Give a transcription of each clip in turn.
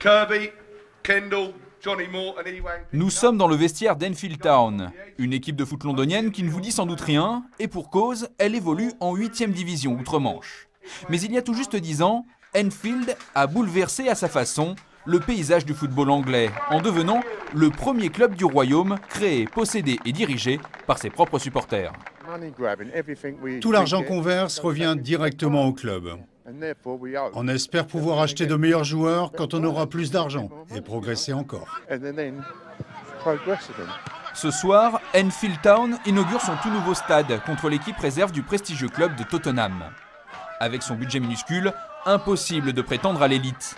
Kirby, Kendall, Johnny Moore and Ewan. Nous sommes dans le vestiaire d'Enfield Town, une équipe de foot londonienne qui ne vous dit sans doute rien, et pour cause, elle évolue en 8e division outre-Manche. Mais il y a tout juste 10 ans, Enfield a bouleversé à sa façon le paysage du football anglais, en devenant le premier club du royaume créé, possédé et dirigé par ses propres supporters. Tout l'argent qu'on verse revient directement au club. On espère pouvoir acheter de meilleurs joueurs quand on aura plus d'argent et progresser encore. Ce soir, Enfield Town inaugure son tout nouveau stade contre l'équipe réserve du prestigieux club de Tottenham. Avec son budget minuscule, impossible de prétendre à l'élite.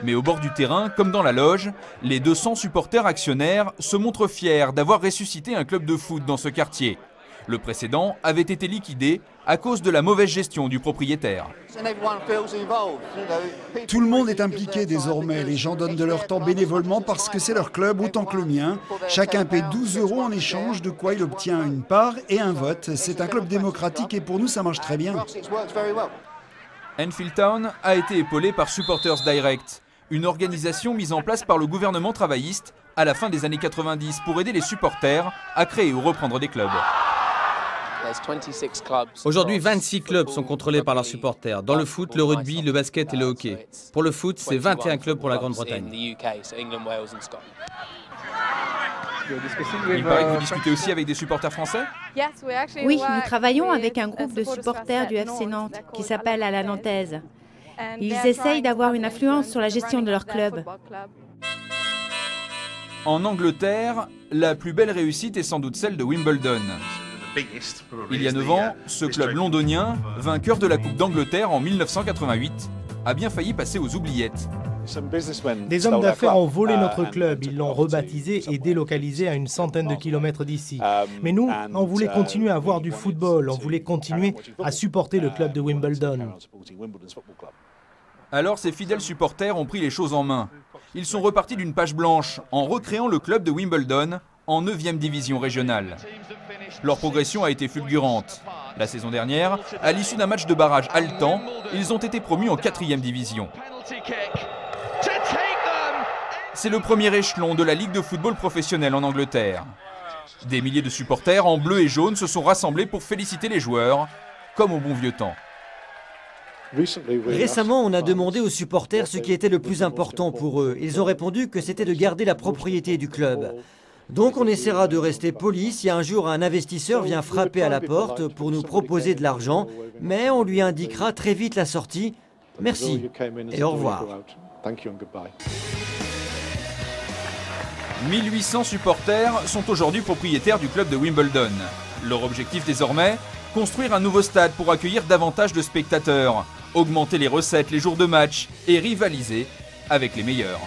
Mais au bord du terrain, comme dans la loge, les 200 supporters actionnaires se montrent fiers d'avoir ressuscité un club de foot dans ce quartier. Le précédent avait été liquidé à cause de la mauvaise gestion du propriétaire. Tout le monde est impliqué désormais. Les gens donnent de leur temps bénévolement parce que c'est leur club autant que le mien. Chacun paie 12 € en échange, de quoi il obtient une part et un vote. C'est un club démocratique et pour nous ça marche très bien. Enfield Town a été épaulé par Supporters Direct, une organisation mise en place par le gouvernement travailliste à la fin des années 90 pour aider les supporters à créer ou reprendre des clubs. Aujourd'hui, 26 clubs sont contrôlés par leurs supporters. Dans le foot, le rugby, le basket et le hockey. Pour le foot, c'est 21 clubs pour la Grande-Bretagne. Il paraît que vous discutez aussi avec des supporters français ? Oui, nous travaillons avec un groupe de supporters du FC Nantes qui s'appelle à la Nantaise. Ils essayent d'avoir une influence sur la gestion de leur club. En Angleterre, la plus belle réussite est sans doute celle de Wimbledon. Il y a 9 ans, ce club londonien, vainqueur de la Coupe d'Angleterre en 1988, a bien failli passer aux oubliettes. Des hommes d'affaires ont volé notre club, ils l'ont rebaptisé et délocalisé à une centaine de kilomètres d'ici. Mais nous, on voulait continuer à voir du football, on voulait continuer à supporter le club de Wimbledon. Alors ces fidèles supporters ont pris les choses en main. Ils sont repartis d'une page blanche en recréant le club de Wimbledon en 9e division régionale. Leur progression a été fulgurante. La saison dernière, à l'issue d'un match de barrage haletant, ils ont été promus en 4e division. C'est le premier échelon de la Ligue de football professionnelle en Angleterre. Des milliers de supporters en bleu et jaune se sont rassemblés pour féliciter les joueurs, comme au bon vieux temps. Récemment, on a demandé aux supporters ce qui était le plus important pour eux. Ils ont répondu que c'était de garder la propriété du club. Donc on essaiera de rester poli si un jour un investisseur vient frapper à la porte pour nous proposer de l'argent, mais on lui indiquera très vite la sortie. Merci et au revoir. 1800 supporters sont aujourd'hui propriétaires du club de Wimbledon. Leur objectif désormais, construire un nouveau stade pour accueillir davantage de spectateurs, augmenter les recettes les jours de match et rivaliser avec les meilleurs.